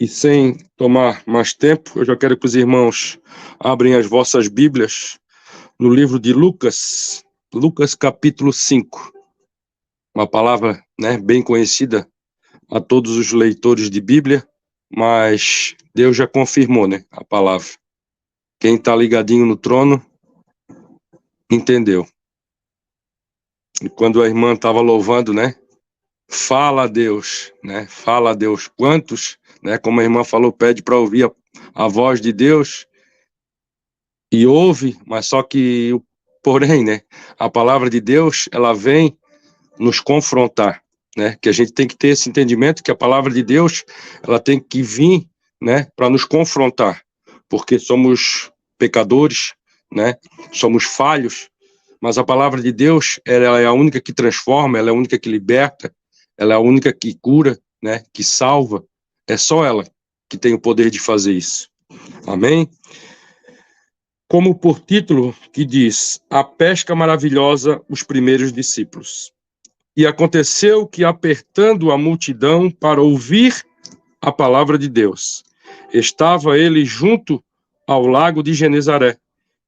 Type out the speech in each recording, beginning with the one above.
E sem tomar mais tempo, eu já quero que os irmãos abrem as vossas Bíblias no livro de Lucas, Lucas capítulo 5. Uma palavra, bem conhecida a todos os leitores de Bíblia, mas Deus já confirmou, a palavra. Quem está ligadinho no trono, entendeu. E quando a irmã estava louvando, fala a Deus, fala a Deus. Quantos, como a irmã falou, pede para ouvir a voz de Deus e ouve, mas só que, porém, a palavra de Deus, ela vem nos confrontar, que a gente tem que ter esse entendimento que a palavra de Deus, ela tem que vir, para nos confrontar, porque somos pecadores, somos falhos, mas a palavra de Deus, ela é a única que transforma, ela é a única que liberta, ela é a única que cura, que salva. É só ela que tem o poder de fazer isso. Amém? Como por título que diz, a pesca maravilhosa, os primeiros discípulos. E aconteceu que, apertando a multidão para ouvir a palavra de Deus, estava ele junto ao lago de Genezaré,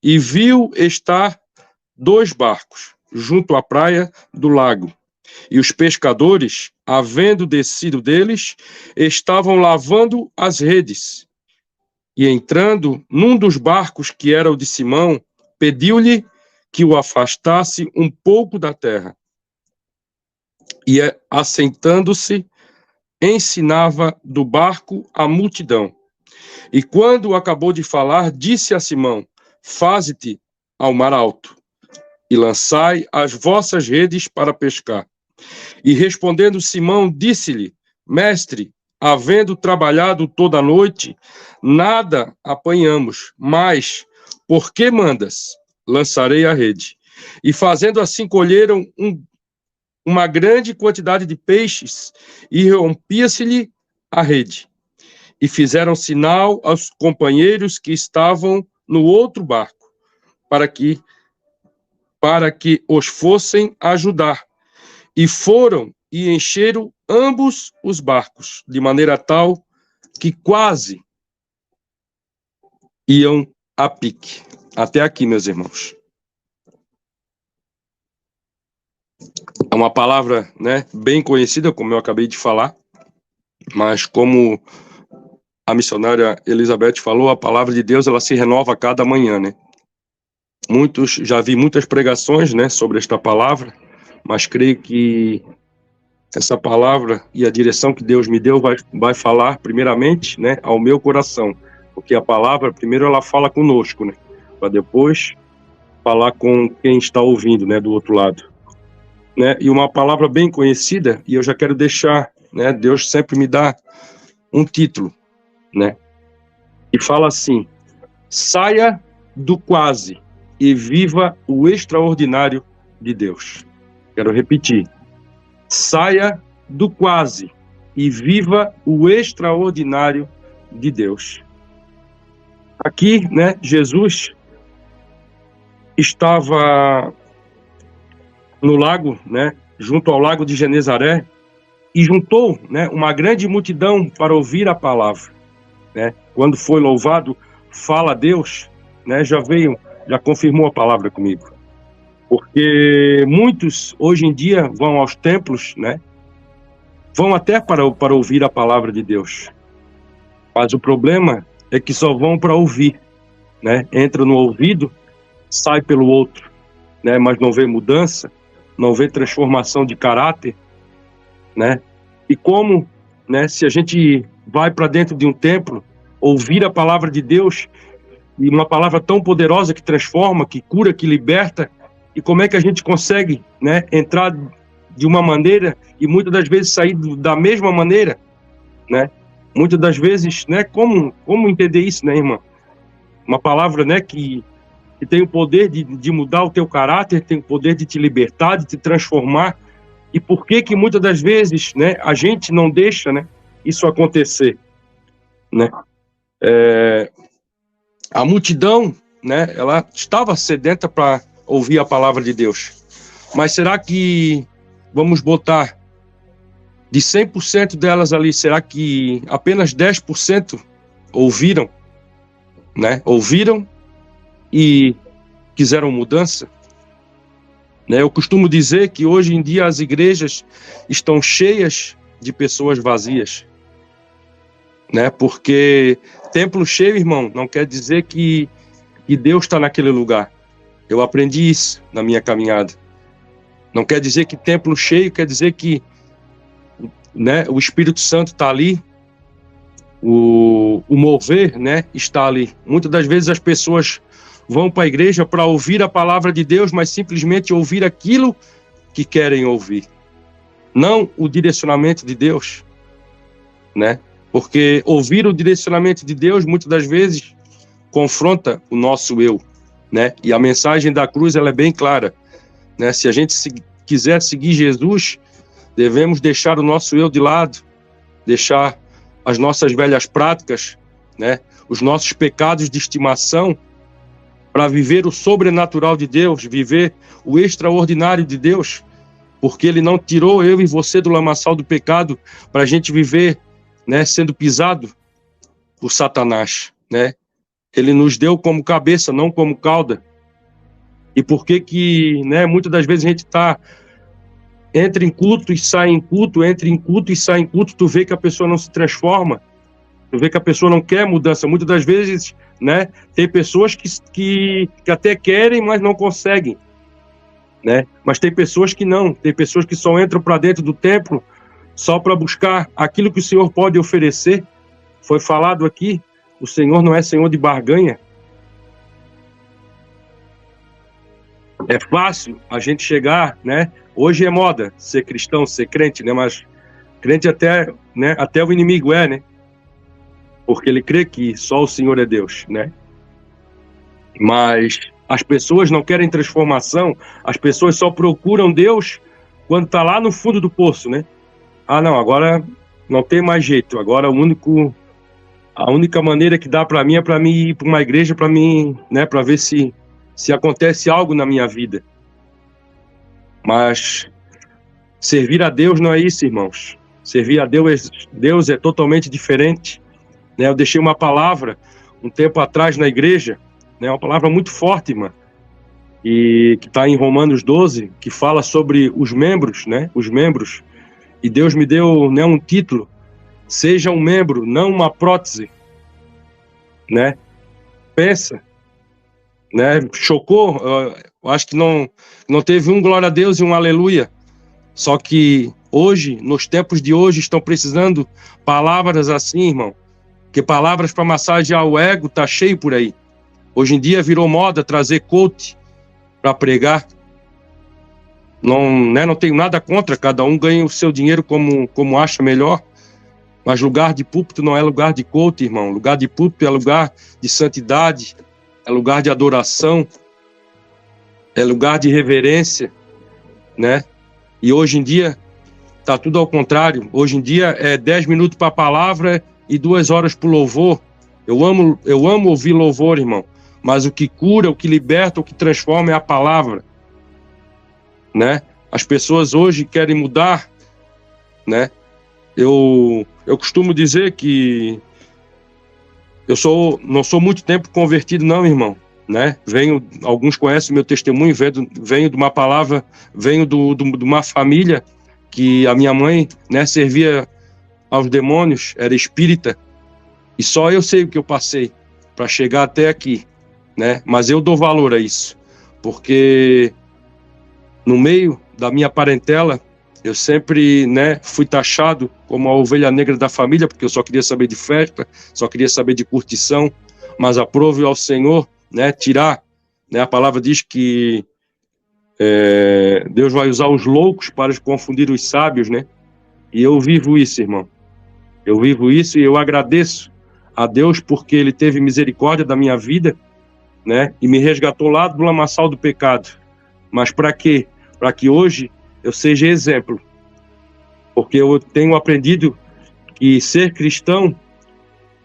e viu estar 2 barcos junto à praia do lago. E os pescadores, havendo descido deles, estavam lavando as redes. E entrando num dos barcos, que era o de Simão, pediu-lhe que o afastasse um pouco da terra. E, assentando-se, ensinava do barco a multidão. E quando acabou de falar, disse a Simão, faze-te ao mar alto, e lançai as vossas redes para pescar. E respondendo Simão, disse-lhe, mestre, havendo trabalhado toda a noite, nada apanhamos, mas, por que mandas? Lançarei a rede. E fazendo assim, colheram uma grande quantidade de peixes, e rompia-se-lhe a rede. E fizeram sinal aos companheiros que estavam no outro barco, para que os fossem ajudar. E foram e encheram ambos os barcos, de maneira tal que quase iam a pique. Até aqui, meus irmãos. É uma palavra, bem conhecida, como eu acabei de falar, mas como a missionária Elizabeth falou, a palavra de Deus, ela se renova a cada manhã, Já vi muitas pregações, sobre esta palavra, mas creio que essa palavra e a direção que Deus me deu vai falar primeiramente, ao meu coração, porque a palavra, primeiro ela fala conosco, para depois falar com quem está ouvindo, do outro lado. E uma palavra bem conhecida, e eu já quero deixar, Deus sempre me dá um título, e fala assim, saia do quase e viva o extraordinário de Deus. Quero repetir, saia do quase e viva o extraordinário de Deus. Aqui, Jesus estava no lago, junto ao lago de Genezaré, e juntou, uma grande multidão para ouvir a palavra, Quando foi louvado, fala a Deus, já confirmou a palavra comigo. Porque muitos, hoje em dia, vão aos templos, vão até para ouvir a palavra de Deus. Mas o problema é que só vão para ouvir, Entra no ouvido, sai pelo outro, Mas não vê mudança, não vê transformação de caráter, E como, se a gente vai para dentro de um templo, ouvir a palavra de Deus, e uma palavra tão poderosa que transforma, que cura, que liberta, e como é que a gente consegue, entrar de uma maneira e muitas das vezes sair da mesma maneira, Muitas das vezes, como entender isso, irmã? Uma palavra, que tem o poder de mudar o teu caráter, tem o poder de te libertar, de te transformar. E por que muitas das vezes, a gente não deixa, isso acontecer, A multidão, ela estava sedenta para ouvir a palavra de Deus. Mas será que vamos botar De 100% delas ali, será que apenas 10% ouviram, né? Ouviram e quiseram mudança? Né? Eu costumo dizer que hoje em dia as igrejas estão cheias de pessoas vazias, né? Porque templo cheio, irmão, não quer dizer que Deus está naquele lugar. Eu aprendi isso na minha caminhada. Não quer dizer que templo cheio quer dizer que, né, o Espírito Santo está ali, o mover, né, está ali. Muitas das vezes as pessoas vão para a igreja para ouvir a palavra de Deus, mas simplesmente ouvir aquilo que querem ouvir, não o direcionamento de Deus, né? Porque ouvir o direcionamento de Deus muitas das vezes confronta o nosso eu, né? E a mensagem da cruz ela é bem clara, né? Se a gente quiser seguir Jesus, devemos deixar o nosso eu de lado, deixar as nossas velhas práticas, né? Os nossos pecados de estimação, para viver o sobrenatural de Deus, viver o extraordinário de Deus, porque Ele não tirou eu e você do lamaçal do pecado para a gente viver, né, sendo pisado por Satanás, né? Ele nos deu como cabeça, não como cauda. E por que, né, muitas das vezes a gente entra em culto e sai em culto, entra em culto e sai em culto, tu vê que a pessoa não se transforma, tu vê que a pessoa não quer mudança. Muitas das vezes, né, tem pessoas que até querem, mas não conseguem, né? Mas tem pessoas que não, tem pessoas que só entram para dentro do templo só para buscar aquilo que o Senhor pode oferecer. Foi falado aqui, o Senhor não é Senhor de barganha. É fácil a gente chegar, né? Hoje é moda ser cristão, ser crente, né? Mas crente até, né? Até o inimigo é, né? Porque ele crê que só o Senhor é Deus, né? Mas as pessoas não querem transformação, as pessoas só procuram Deus quando está lá no fundo do poço, né? Ah, não, agora não tem mais jeito, agora a única maneira que dá para mim é para mim ir para uma igreja, para mim, né, para ver se acontece algo na minha vida. Mas servir a Deus não é isso, irmãos. Servir a Deus é totalmente diferente, né? Eu deixei uma palavra um tempo atrás na igreja, né, uma palavra muito forte, irmã, e que está em Romanos 12, que fala sobre os membros, né, os membros. E Deus me deu, né, um título: seja um membro, não uma prótese, né? Pensa, né? Chocou, eu acho que não teve um glória a Deus e um aleluia. Só que hoje, nos tempos de hoje, estão precisando palavras assim, irmão, que palavras para massagear o ego tá cheio por aí. Hoje em dia virou moda trazer coach para pregar. Não, né, não tenho nada contra, cada um ganha o seu dinheiro como acha melhor, mas lugar de púlpito não é lugar de coach, irmão. Lugar de púlpito é lugar de santidade, é lugar de adoração, é lugar de reverência, né? E hoje em dia tá tudo ao contrário. Hoje em dia é 10 minutos para a palavra e 2 horas para o louvor. Eu amo ouvir louvor, irmão, mas o que cura, o que liberta, o que transforma é a palavra, né? As pessoas hoje querem mudar, né? Eu costumo dizer que não sou muito tempo convertido, não, irmão, né? Alguns conhecem o meu testemunho, venho de uma palavra, venho de uma família que a minha mãe, né, servia aos demônios, era espírita, e só eu sei o que eu passei para chegar até aqui, né? Mas eu dou valor a isso, porque no meio da minha parentela, eu sempre, né, fui taxado como a ovelha negra da família, porque eu só queria saber de festa, só queria saber de curtição, mas aprove ao Senhor, né, tirar, né, a palavra diz que Deus vai usar os loucos para confundir os sábios, né, e eu vivo isso, irmão, eu vivo isso e eu agradeço a Deus porque Ele teve misericórdia da minha vida, né, e me resgatou lá do lamaçal do pecado. Mas para quê? Para que hoje eu seja exemplo. Porque eu tenho aprendido que ser cristão,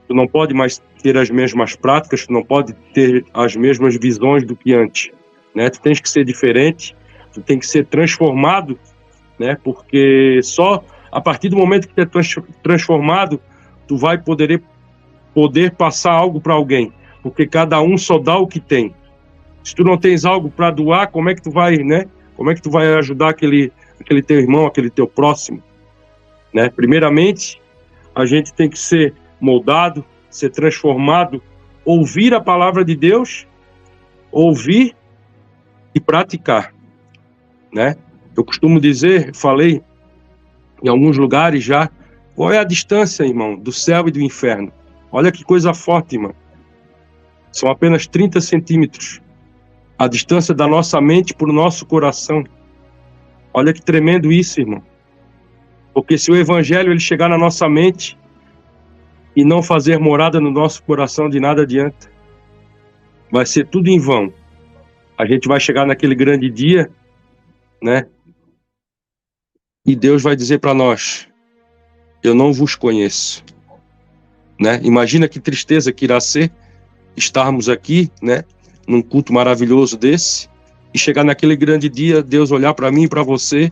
tu não pode mais ter as mesmas práticas, tu não pode ter as mesmas visões do que antes, né? Tu tens que ser diferente, tu tem que ser transformado, né? Porque só A partir do momento que tu é transformado, tu vai poder passar algo para alguém, porque cada um só dá o que tem. Se tu não tens algo para doar, como é que tu vai, né? Como é que tu vai ajudar aquele teu irmão, aquele teu próximo, né? Primeiramente, a gente tem que ser moldado, ser transformado, ouvir a palavra de Deus, ouvir e praticar, né? Eu costumo dizer, falei em alguns lugares já, qual é a distância, irmão, do céu e do inferno? Olha que coisa forte, irmão. São apenas 30 centímetros. A distância da nossa mente para o nosso coração. Olha que tremendo isso, irmão. Porque se o evangelho ele chegar na nossa mente e não fazer morada no nosso coração, de nada adianta. Vai ser tudo em vão. A gente vai chegar naquele grande dia, né? E Deus vai dizer para nós: eu não vos conheço, né? Imagina que tristeza que irá ser estarmos aqui, né? Num culto maravilhoso desse, e chegar naquele grande dia, Deus olhar para mim e para você: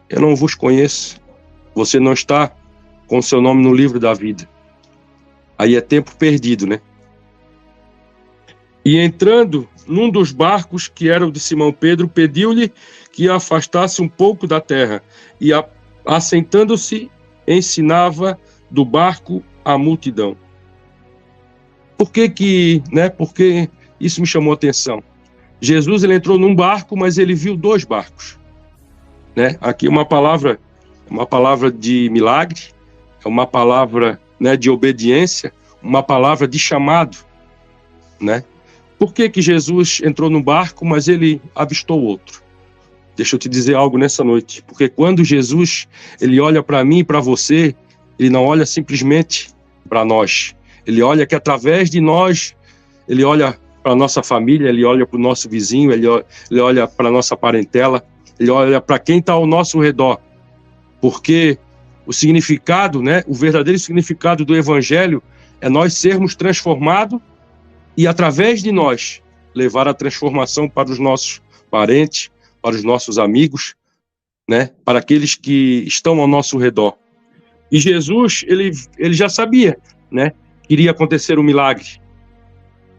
eu não vos conheço, você não está com seu nome no livro da vida. Aí é tempo perdido, né? E entrando num dos barcos, que era o de Simão Pedro, pediu-lhe que afastasse um pouco da terra, e assentando-se, ensinava do barco a multidão. Por que, né? Porque isso me chamou a atenção. Jesus, ele entrou num barco, mas ele viu 2 barcos, né? Aqui uma palavra de milagre, é uma palavra, né, de obediência, uma palavra de chamado, né? Por que Jesus entrou num barco, mas ele avistou outro? Deixa eu te dizer algo nessa noite, porque quando Jesus, ele olha para mim e para você, ele não olha simplesmente para nós, ele olha que através de nós, ele olha para a nossa família, ele olha para o nosso vizinho, ele olha para a nossa parentela, ele olha para quem está ao nosso redor, porque o significado, né, o verdadeiro significado do evangelho é nós sermos transformados e através de nós levar a transformação para os nossos parentes, para os nossos amigos, né, para aqueles que estão ao nosso redor. E Jesus, ele já sabia, né, que iria acontecer um milagre,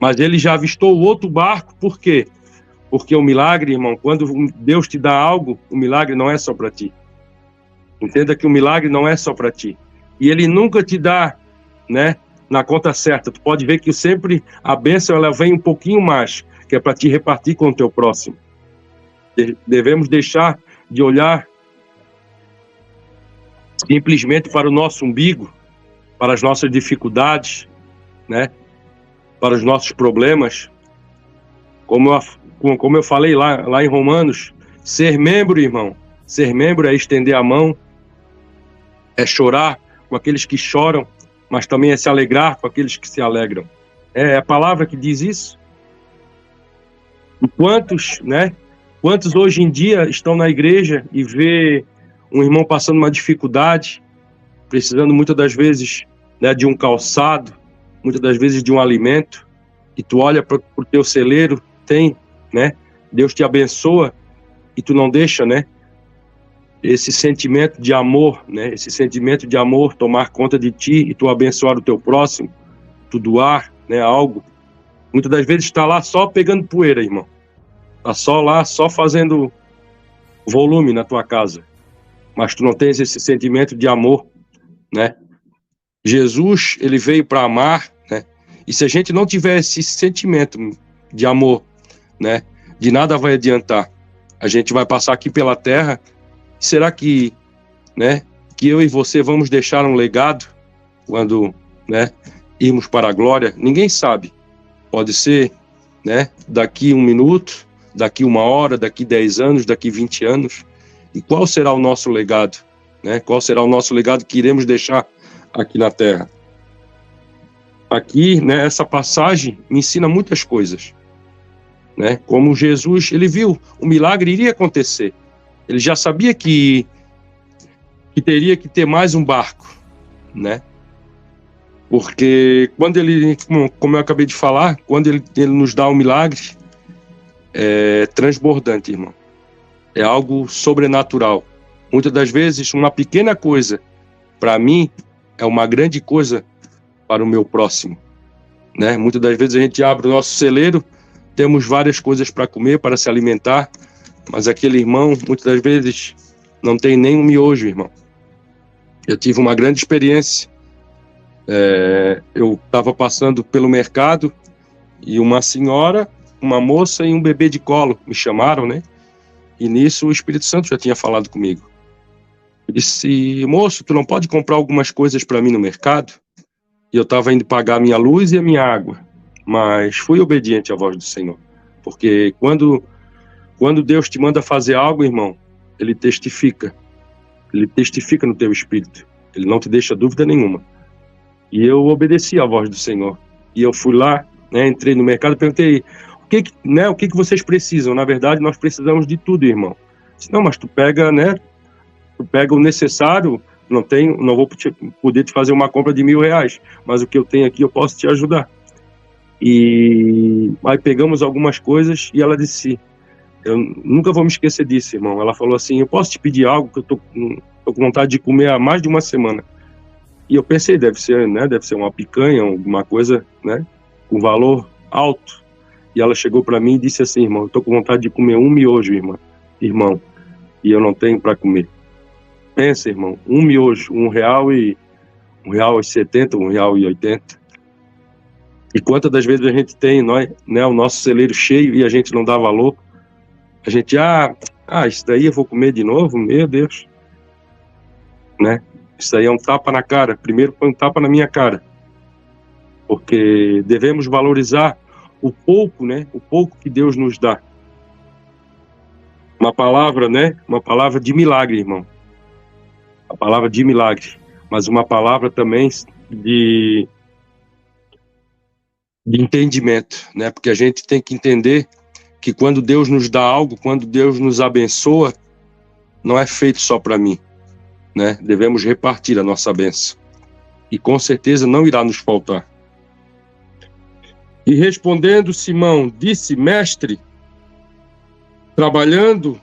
mas ele já avistou o outro barco. Por quê? Porque o milagre, irmão, quando Deus te dá algo, o milagre não é só para ti. Entenda que o milagre não é só para ti. E ele nunca te dá, né, na conta certa. Tu pode ver que sempre a bênção ela vem um pouquinho mais, que é para te repartir com o teu próximo. Devemos deixar de olhar simplesmente para o nosso umbigo, para as nossas dificuldades, né, para os nossos problemas. Como eu falei lá em Romanos, ser membro, irmão, ser membro é estender a mão, é chorar com aqueles que choram, mas também é se alegrar com aqueles que se alegram. É a palavra que diz isso. E quantos hoje em dia estão na igreja e vê um irmão passando uma dificuldade, precisando muitas das vezes, né, de um calçado, muitas das vezes de um alimento, e tu olha para o teu celeiro, tem, né? Deus te abençoa e tu não deixa, né? Esse sentimento de amor, né? Esse sentimento de amor tomar conta de ti e tu abençoar o teu próximo, tu doar, né, algo. Muitas das vezes está lá só pegando poeira, irmão. Está só fazendo volume na tua casa. Mas tu não tens esse sentimento de amor, né? Jesus, ele veio para amar, né? E se a gente não tiver esse sentimento de amor, né, de nada vai adiantar. A gente vai passar aqui pela terra. Será que, né, que eu e você vamos deixar um legado quando, né, irmos para a glória? Ninguém sabe. Pode ser, né, daqui 1 minuto, daqui 1 hora, daqui 10 anos, daqui 20 anos. E qual será o nosso legado, né? Qual será o nosso legado que iremos deixar aqui na terra? Aqui, né, essa passagem me ensina muitas coisas, né? Como Jesus, ele viu o milagre iria acontecer. Ele já sabia que teria que ter mais um barco, né? Porque quando ele, como eu acabei de falar, quando ele nos dá um milagre, é transbordante, irmão. É algo sobrenatural, Muitas das vezes, uma pequena coisa, para mim, é uma grande coisa para o meu próximo, né? Muitas das vezes a gente abre o nosso celeiro, temos várias coisas para comer, para se alimentar, mas aquele irmão, muitas das vezes, não tem nem um miojo, irmão. Eu tive uma grande experiência. Eu estava passando pelo mercado e uma senhora, uma moça e um bebê de colo me chamaram, né? E nisso o Espírito Santo já tinha falado comigo. Eu disse: moço, tu não pode comprar algumas coisas para mim no mercado? E eu estava indo pagar a minha luz e a minha água, mas fui obediente à voz do Senhor, porque quando Deus te manda fazer algo, irmão, Ele testifica no teu espírito, Ele não te deixa dúvida nenhuma. E eu obedeci à voz do Senhor, e eu fui lá, né, entrei no mercado, perguntei: o que vocês precisam? Na verdade, nós precisamos de tudo, irmão. Disse: não, mas tu pega, né, tu pega o necessário. Não vou poder te fazer uma compra de R$1.000, mas o que eu tenho aqui eu posso te ajudar. E aí pegamos algumas coisas e ela disse, eu nunca vou me esquecer disso, irmão. Ela falou assim: eu posso te pedir algo que eu tô com vontade de comer há mais de uma semana. E eu pensei, deve ser uma picanha, alguma coisa, né, com valor alto. E ela chegou para mim e disse assim: irmão, eu tô com vontade de comer um miojo, irmão, e eu não tenho para comer. Pensa, irmão, um miojo, R$1,70, R$1,80. E quantas das vezes a gente tem, né, o nosso celeiro cheio e a gente não dá valor? A gente, isso daí eu vou comer de novo? Meu Deus. Né? Isso aí é um tapa na cara. Primeiro foi um tapa na minha cara. Porque devemos valorizar o pouco, né? O pouco que Deus nos dá. Uma palavra, né? Uma palavra de milagre, irmão. A palavra de milagre, mas uma palavra também de entendimento, né? Porque a gente tem que entender que quando Deus nos dá algo, quando Deus nos abençoa, não é feito só para mim, né? Devemos repartir a nossa bênção. E com certeza não irá nos faltar. E respondendo Simão, disse: mestre, trabalhando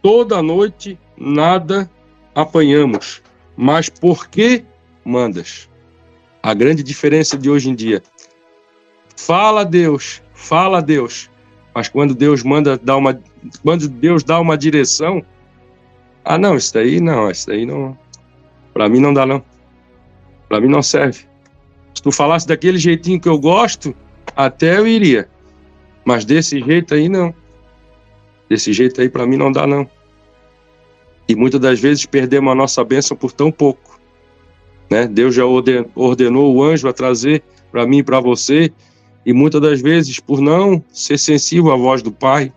toda a noite, nada apanhamos, mas por que mandas? A grande diferença de hoje em dia. Fala a Deus, mas quando Deus dá uma direção, não, isso daí não, para mim não dá não, para mim não serve. Se tu falasse daquele jeitinho que eu gosto, até eu iria, mas desse jeito aí não, desse jeito aí para mim não dá não. E muitas das vezes perdemos a nossa bênção por tão pouco, né? Deus já ordenou o anjo a trazer para mim e para você, e muitas das vezes, por não ser sensível à voz do Pai,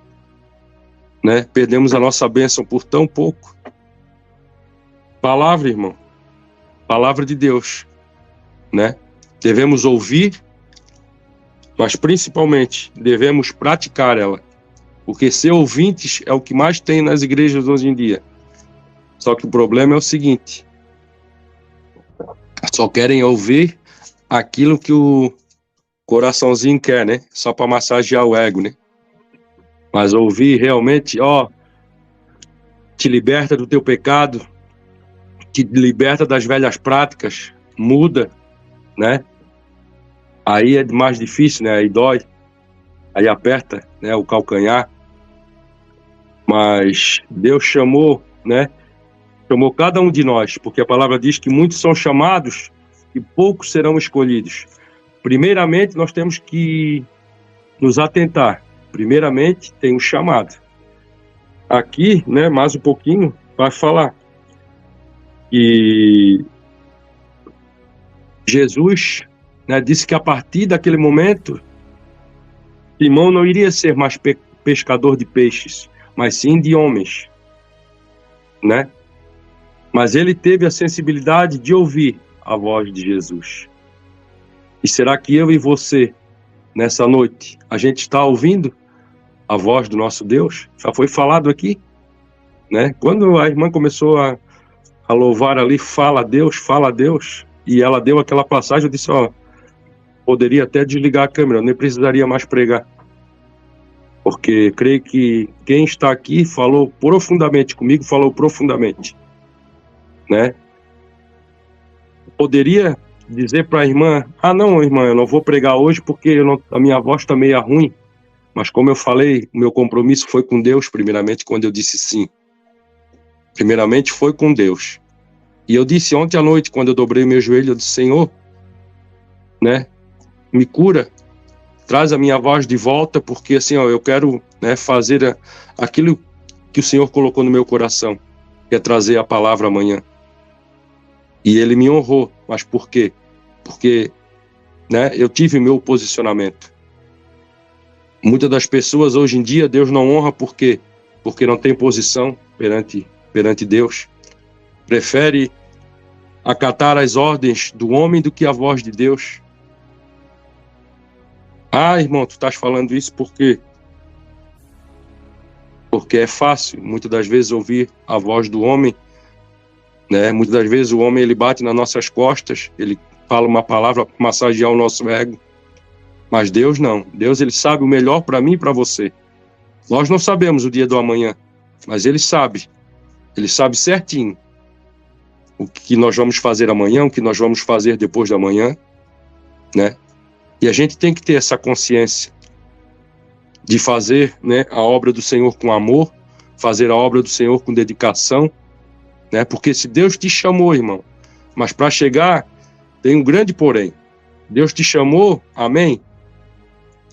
né, perdemos a nossa bênção por tão pouco. Palavra, irmão, palavra de Deus, né? Devemos ouvir, mas principalmente devemos praticar ela, porque ser ouvintes é o que mais tem nas igrejas hoje em dia. Só que o problema é o seguinte: só querem ouvir aquilo que o coraçãozinho quer, né? Só para massagear o ego, né? Mas ouvir realmente, te liberta do teu pecado, te liberta das velhas práticas, muda, né? Aí é mais difícil, né? Aí dói, aí aperta, né, o calcanhar. Mas Deus chamou, né? Chamou cada um de nós, porque a palavra diz que muitos são chamados e poucos serão escolhidos. Primeiramente, nós temos que nos atentar. Primeiramente, tem um chamado. Aqui, né, mais um pouquinho, vai falar que Jesus, né, disse que a partir daquele momento, Simão não iria ser mais pescador de peixes, mas sim de homens, né? Mas ele teve a sensibilidade de ouvir a voz de Jesus. E será que eu e você, nessa noite, a gente está ouvindo a voz do nosso Deus? Já foi falado aqui, né? Quando a irmã começou a louvar ali, fala a Deus, e ela deu aquela passagem, eu disse, poderia até desligar a câmera, eu nem precisaria mais pregar. Porque creio que quem está aqui falou profundamente comigo, falou profundamente. né? Poderia dizer para a irmã, não, irmã, eu não vou pregar hoje porque a minha voz está meio ruim. Mas como eu falei, o meu compromisso foi com Deus, primeiramente, quando eu disse sim. Primeiramente foi com Deus. E eu disse ontem à noite, quando eu dobrei o meu joelho, eu disse, Senhor, né, me cura, traz a minha voz de volta, porque assim, eu quero, né, fazer aquilo que o Senhor colocou no meu coração, que é trazer a palavra amanhã. E Ele me honrou. Mas por quê? Porque, né, eu tive meu posicionamento. Muitas das pessoas hoje em dia, Deus não honra por quê? Porque não tem posição perante Deus. Prefere acatar as ordens do homem do que a voz de Deus. Irmão, tu estás falando isso por quê? Porque é fácil, muitas das vezes, ouvir a voz do homem, né? Muitas das vezes o homem ele bate nas nossas costas, ele fala uma palavra para massagear o nosso ego. Mas Deus não. Deus ele sabe o melhor para mim e para você. Nós não sabemos o dia do amanhã, mas Ele sabe. Ele sabe certinho o que nós vamos fazer amanhã, o que nós vamos fazer depois da manhã, né? E a gente tem que ter essa consciência de fazer, né, a obra do Senhor com amor, fazer a obra do Senhor com dedicação, né? Porque se Deus te chamou, irmão, mas para chegar tem um grande porém. Deus te chamou, amém?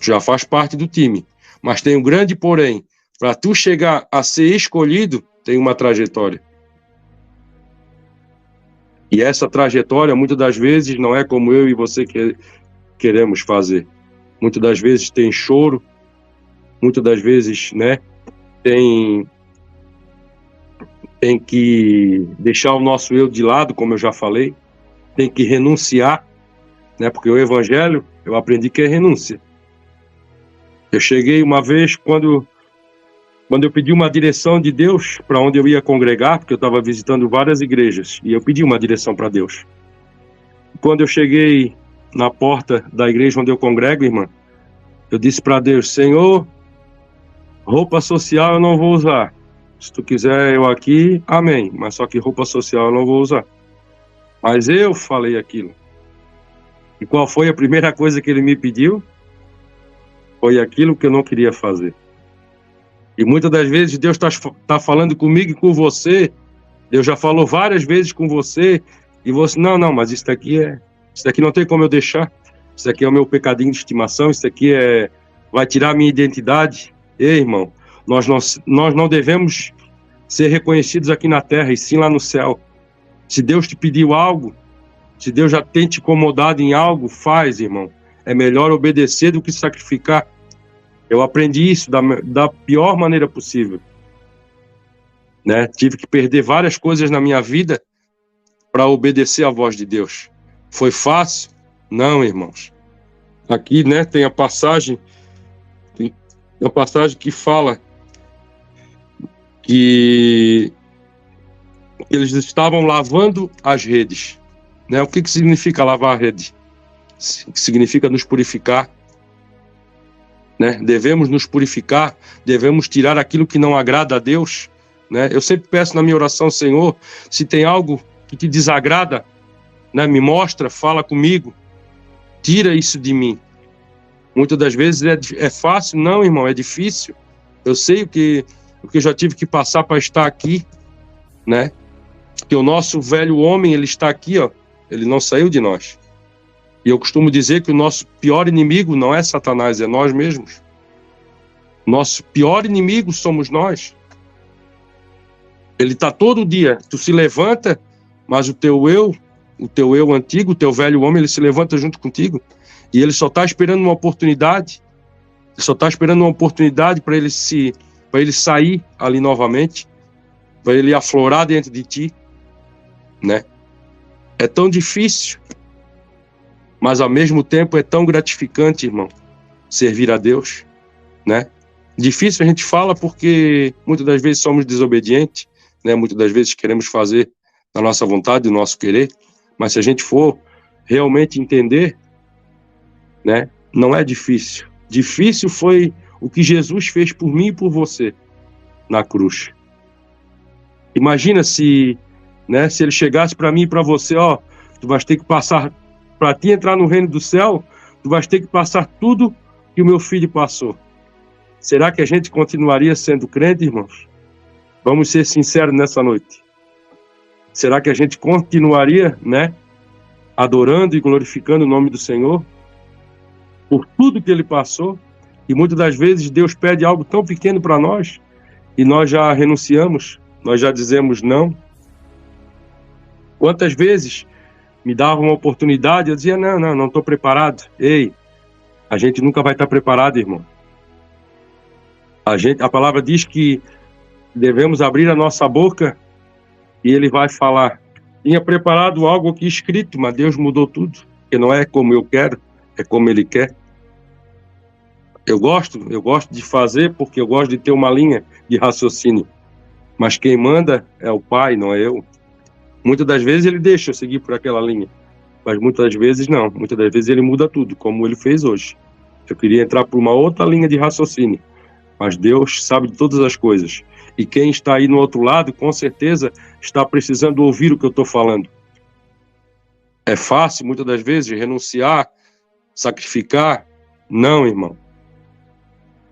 Já faz parte do time. Mas tem um grande porém. Para tu chegar a ser escolhido, tem uma trajetória. E essa trajetória, muitas das vezes, não é como eu e você queremos fazer. Muitas das vezes tem choro. Muitas das vezes, né, tem que deixar o nosso eu de lado, como eu já falei. Tem que renunciar, né, porque o evangelho, eu aprendi que é renúncia. Eu cheguei uma vez, quando eu pedi uma direção de Deus para onde eu ia congregar, porque eu estava visitando várias igrejas, e eu pedi uma direção para Deus. Quando eu cheguei na porta da igreja onde eu congrego, irmã, eu disse para Deus, Senhor, roupa social eu não vou usar. Se tu quiser eu aqui, amém. Mas só que roupa social eu não vou usar. Mas eu falei aquilo. E qual foi a primeira coisa que ele me pediu? Foi aquilo que eu não queria fazer. E muitas das vezes Deus está falando comigo e com você. Deus já falou várias vezes com você. E você, não, mas isso daqui não tem como eu deixar. Isso aqui é o meu pecadinho de estimação. Isso aqui vai tirar a minha identidade. Ei, irmão, nós não devemos ser reconhecidos aqui na terra, e sim lá no céu. Se Deus te pediu algo, se Deus já tem te incomodado em algo, faz, irmão. É melhor obedecer do que sacrificar. Eu aprendi isso da pior maneira possível, né? Tive que perder várias coisas na minha vida para obedecer à voz de Deus. Foi fácil? Não, irmãos. Aqui, né, tem a passagem que fala que eles estavam lavando as redes, né? O que significa lavar a rede? Significa nos purificar, né? Devemos nos purificar, devemos tirar aquilo que não agrada a Deus, né? Eu sempre peço na minha oração, Senhor, se tem algo que te desagrada, né, me mostra, fala comigo, tira isso de mim. Muitas das vezes é fácil, não, irmão, é difícil. Eu sei o que eu já tive que passar para estar aqui, né? Que o nosso velho homem, ele está aqui, ó, ele não saiu de nós. E eu costumo dizer que o nosso pior inimigo não é Satanás, é nós mesmos. Nosso pior inimigo somos nós. Ele está todo dia, tu se levanta, mas o teu eu antigo, o teu velho homem, ele se levanta junto contigo. E ele só está esperando uma oportunidade. Ele só está esperando uma oportunidade para ele sair ali novamente, para ele aflorar dentro de ti, né? É tão difícil, mas ao mesmo tempo é tão gratificante, irmão, servir a Deus, né? Difícil a gente fala porque muitas das vezes somos desobedientes, né? Muitas das vezes queremos fazer a nossa vontade, o nosso querer, mas se a gente for realmente entender, né? Não é difícil. Difícil foi o que Jesus fez por mim e por você na cruz. Imagina se né? Se ele chegasse para mim e para você, ó, tu vais ter que passar, para ti entrar no reino do céu, tu vais ter que passar tudo que o meu filho passou. Será que a gente continuaria sendo crente, irmãos? Vamos ser sinceros nessa noite. Será que a gente continuaria, né, adorando e glorificando o nome do Senhor por tudo que ele passou? E muitas das vezes Deus pede algo tão pequeno para nós e nós já renunciamos, nós já dizemos não. Quantas vezes me dava uma oportunidade, eu dizia, não estou preparado. Ei, a gente nunca vai estar preparado, irmão. A palavra diz que devemos abrir a nossa boca e ele vai falar. Tinha preparado algo aqui escrito, mas Deus mudou tudo, porque não é como eu quero, é como ele quer. Eu gosto de fazer porque eu gosto de ter uma linha de raciocínio, mas quem manda é o Pai, não é eu. Muitas das vezes ele deixa eu seguir por aquela linha, mas muitas das vezes não. Muitas das vezes ele muda tudo, como ele fez hoje. Eu queria entrar por uma outra linha de raciocínio, mas Deus sabe de todas as coisas. E quem está aí no outro lado, com certeza, está precisando ouvir o que eu estou falando. É fácil, muitas das vezes, renunciar, sacrificar? Não, irmão.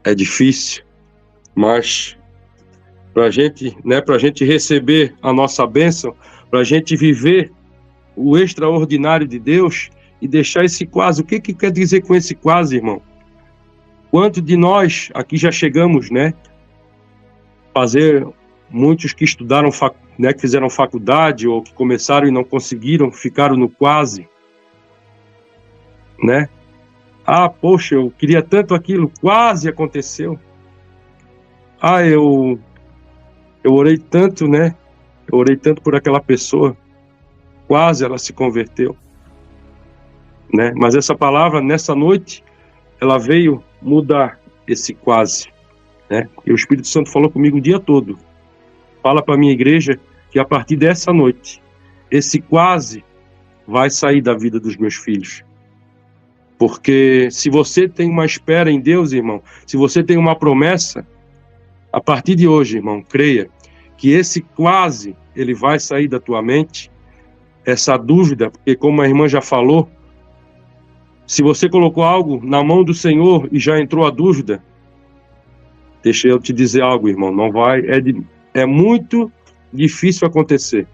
É difícil, mas para a gente, né, para a gente receber a nossa bênção, para a gente viver o extraordinário de Deus e deixar esse quase. O que quer dizer com esse quase, irmão? Quanto de nós aqui já chegamos, né? Fazer muitos que estudaram, né, que fizeram faculdade ou que começaram e não conseguiram, ficaram no quase, né? Ah, poxa, eu queria tanto aquilo, quase aconteceu. Ah, eu orei tanto, né? Eu orei tanto por aquela pessoa, quase ela se converteu, né? Mas essa palavra, nessa noite, ela veio mudar esse quase, né? E o Espírito Santo falou comigo o dia todo. Fala para a minha igreja que a partir dessa noite, esse quase vai sair da vida dos meus filhos. Porque se você tem uma espera em Deus, irmão, se você tem uma promessa, a partir de hoje, irmão, creia que esse quase, ele vai sair da tua mente, essa dúvida, porque como a irmã já falou, se você colocou algo na mão do Senhor e já entrou a dúvida, deixa eu te dizer algo, irmão, não vai, é muito difícil acontecer,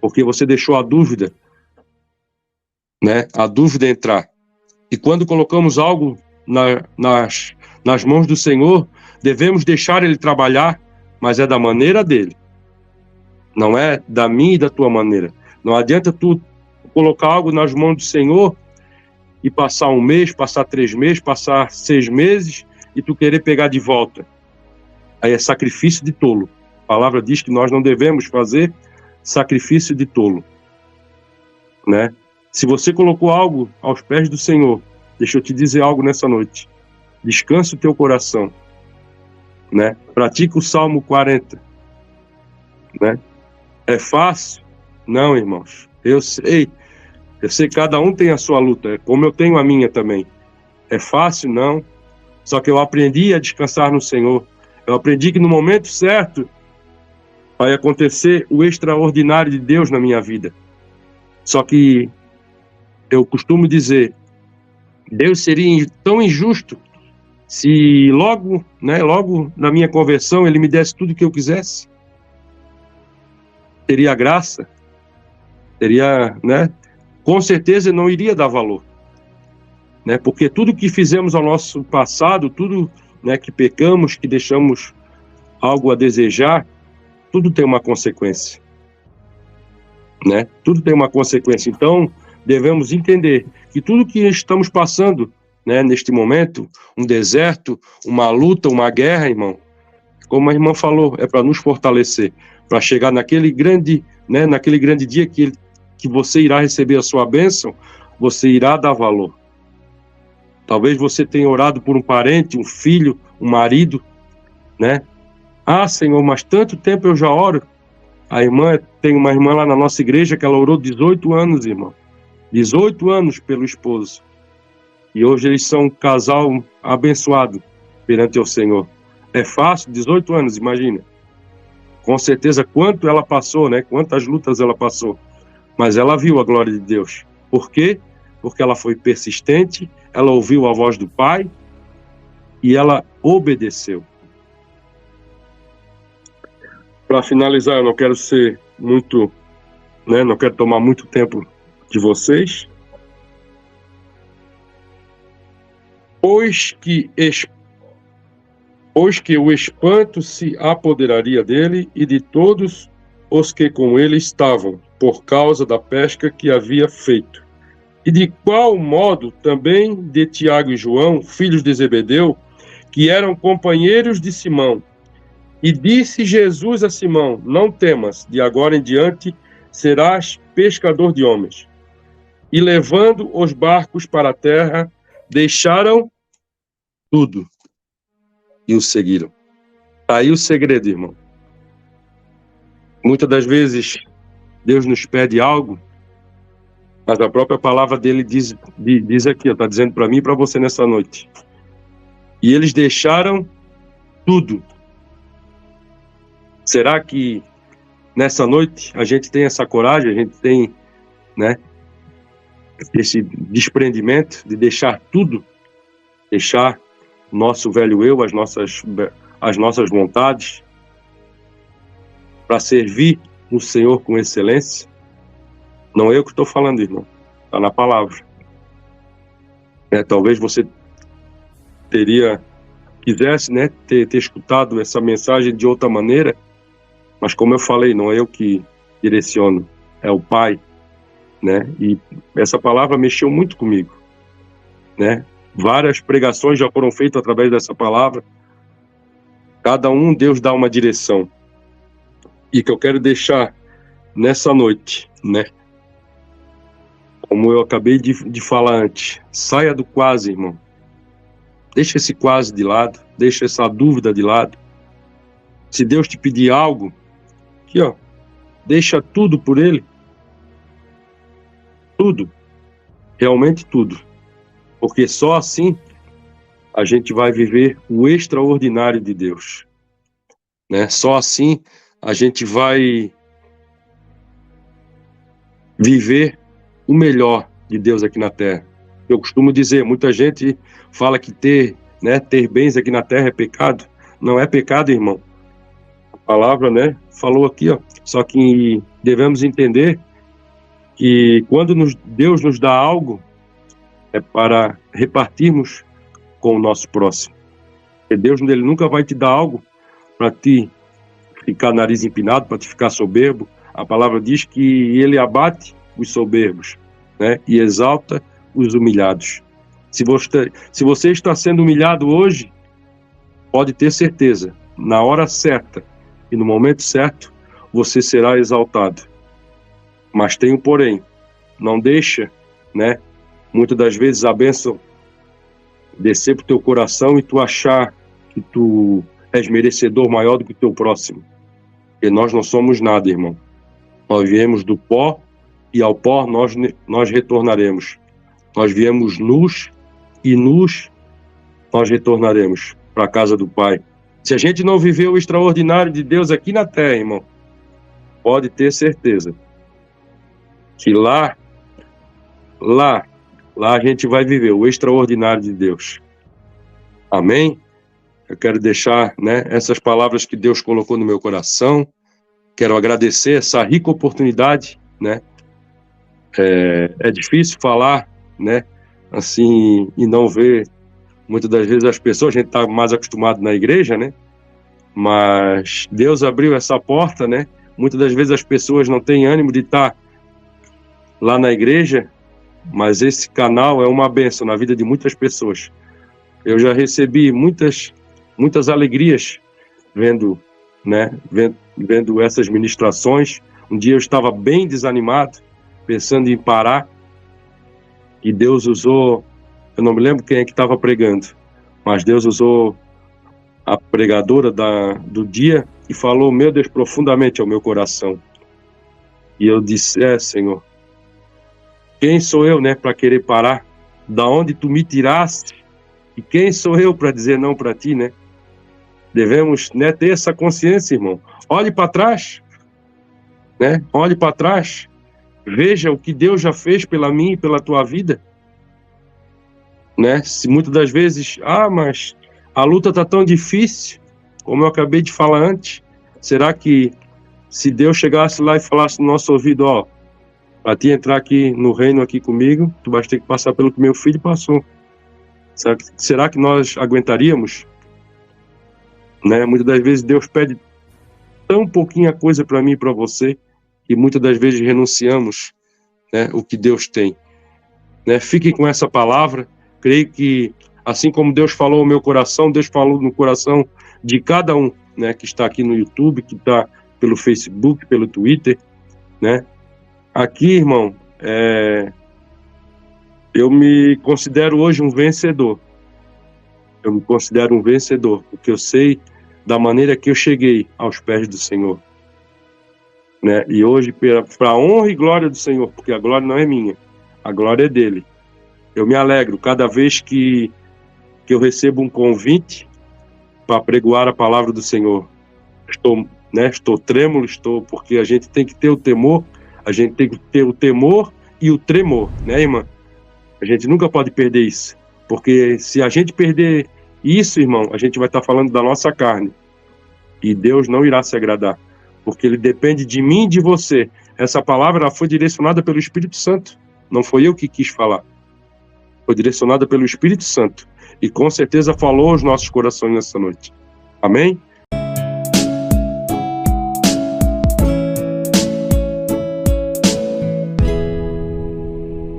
porque você deixou a dúvida, né, a dúvida entrar. E quando colocamos algo nas mãos do Senhor, devemos deixar Ele trabalhar, mas é da maneira dele. Não é da minha e da tua maneira. Não adianta tu colocar algo nas mãos do Senhor e passar 1 mês, passar 3 meses, passar 6 meses e tu querer pegar de volta. Aí é sacrifício de tolo. A palavra diz que nós não devemos fazer sacrifício de tolo, né? Se você colocou algo aos pés do Senhor, deixa eu te dizer algo nessa noite. Descansa o teu coração, né? Pratica o Salmo 40, né? É fácil? Não, irmãos. Eu sei que cada um tem a sua luta, como eu tenho a minha também. É fácil? Não. Só que eu aprendi a descansar no Senhor. Eu aprendi que no momento certo vai acontecer o extraordinário de Deus na minha vida. Só que eu costumo dizer, Deus seria tão injusto se logo na minha conversão ele me desse tudo o que eu quisesse. Teria graça, teria, né? Com certeza não iria dar valor, né? Porque tudo que fizemos ao nosso passado, tudo, né, que pecamos, que deixamos algo a desejar, tudo tem uma consequência, né? Tudo tem uma consequência. Então, devemos entender que tudo que estamos passando, né, neste momento, um deserto, uma luta, uma guerra, irmão, como a irmã falou, é para nos fortalecer, para chegar naquele grande, né, naquele grande dia que você irá receber a sua bênção, você irá dar valor. Talvez você tenha orado por um parente, um filho, um marido, né? Ah, Senhor, mas tanto tempo eu já oro. Tem uma irmã lá na nossa igreja que ela orou 18 anos, irmão. 18 anos pelo esposo. E hoje eles são um casal abençoado perante o Senhor. É fácil? 18 anos, imagina. Com certeza, quanto ela passou, né? Quantas lutas ela passou. Mas ela viu a glória de Deus. Por quê? Porque ela foi persistente, ela ouviu a voz do Pai e ela obedeceu. Para finalizar, eu não quero ser muito, né? Não quero tomar muito tempo de vocês. Pois que o espanto se apoderaria dele e de todos os que com ele estavam, por causa da pesca que havia feito. E de qual modo também de Tiago e João, filhos de Zebedeu, que eram companheiros de Simão. E disse Jesus a Simão: não temas, de agora em diante serás pescador de homens. E levando os barcos para a terra, deixaram tudo e o seguiram. Tá aí o segredo, irmão. Muitas das vezes Deus nos pede algo, mas a própria palavra dele diz aqui, está dizendo para mim e para você nessa noite. E eles deixaram tudo. Será que nessa noite a gente tem essa coragem, a gente tem, né, esse desprendimento de deixar tudo, deixar nosso velho eu, as nossas vontades, para servir o Senhor com excelência? Não é eu que estou falando, irmão. Está na palavra. Talvez você quisesse, né, ter escutado essa mensagem de outra maneira, mas como eu falei, não é eu que direciono, é o Pai, né? E essa palavra mexeu muito comigo, né? Várias pregações já foram feitas através dessa palavra. Cada um, Deus dá uma direção. E que eu quero deixar nessa noite, né? Como eu acabei de falar antes, saia do quase, irmão. Deixa esse quase de lado, deixa essa dúvida de lado. Se Deus te pedir algo, aqui, ó, deixa tudo por Ele. Tudo. Realmente tudo. Porque só assim a gente vai viver o extraordinário de Deus, né? Só assim a gente vai viver o melhor de Deus aqui na Terra. Eu costumo dizer, muita gente fala que ter bens aqui na Terra é pecado. Não é pecado, irmão. A palavra, né, falou aqui, ó. Só que devemos entender que quando Deus nos dá algo, é para repartirmos com o nosso próximo. Porque Deus, ele nunca vai te dar algo para te ficar nariz empinado, para te ficar soberbo. A palavra diz que ele abate os soberbos, né, e exalta os humilhados. Se você está sendo humilhado hoje, pode ter certeza, na hora certa e no momento certo, você será exaltado. Mas tem um porém, não deixa, né, muitas das vezes a bênção descer para o teu coração e tu achar que tu és merecedor maior do que o teu próximo. Porque nós não somos nada, irmão. Nós viemos do pó e ao pó nós retornaremos. Nós viemos nus e nus nós retornaremos para a casa do Pai. Se a gente não viver o extraordinário de Deus aqui na terra, irmão, pode ter certeza que lá a gente vai viver o extraordinário de Deus. Amém? Eu quero deixar, né, essas palavras que Deus colocou no meu coração. Quero agradecer essa rica oportunidade, né? É difícil falar, né, assim, e não ver, muitas das vezes as pessoas, a gente está mais acostumado na igreja, né? Mas Deus abriu essa porta, né? Muitas das vezes as pessoas não têm ânimo de estar lá na igreja, mas esse canal é uma bênção na vida de muitas pessoas. Eu já recebi muitas alegrias vendo essas ministrações. Um dia eu estava bem desanimado, pensando em parar, e Deus usou, eu não me lembro quem é que estava pregando, mas Deus usou a pregadora do dia e falou, meu Deus, profundamente ao meu coração. E eu disse, Senhor, quem sou eu, né, para querer parar? Da onde tu me tiraste? E quem sou eu para dizer não para ti, né? Devemos, né, ter essa consciência, irmão. Olhe para trás, né? Olhe para trás. Veja o que Deus já fez pela mim e pela tua vida, né? Se muitas das vezes, mas a luta está tão difícil, como eu acabei de falar antes, será que se Deus chegasse lá e falasse no nosso ouvido, ó, para te entrar aqui no reino aqui comigo, tu vais ter que passar pelo que meu filho passou. Será que nós aguentaríamos? Né? Muitas das vezes Deus pede tão pouquinha coisa para mim e para você, que muitas das vezes renunciamos, né, o que Deus tem. Né? Fiquem com essa palavra. Creio que, assim como Deus falou no meu coração, Deus falou no coração de cada um, né, que está aqui no YouTube, que está pelo Facebook, pelo Twitter, né? Aqui, irmão, eu me considero hoje um vencedor. Eu me considero um vencedor, porque eu sei da maneira que eu cheguei aos pés do Senhor. Né? E hoje, para a honra e glória do Senhor, porque a glória não é minha, a glória é dele. Eu me alegro cada vez que eu recebo um convite para pregoar a palavra do Senhor. Estou trêmulo, porque a gente tem que ter o temor, a gente tem que ter o temor e o tremor, né, irmã? A gente nunca pode perder isso, porque se a gente perder isso, irmão, a gente vai estar falando da nossa carne, e Deus não irá se agradar, porque Ele depende de mim e de você. Essa palavra ela foi direcionada pelo Espírito Santo, não foi eu que quis falar, foi direcionada pelo Espírito Santo, e com certeza falou aos nossos corações nessa noite. Amém?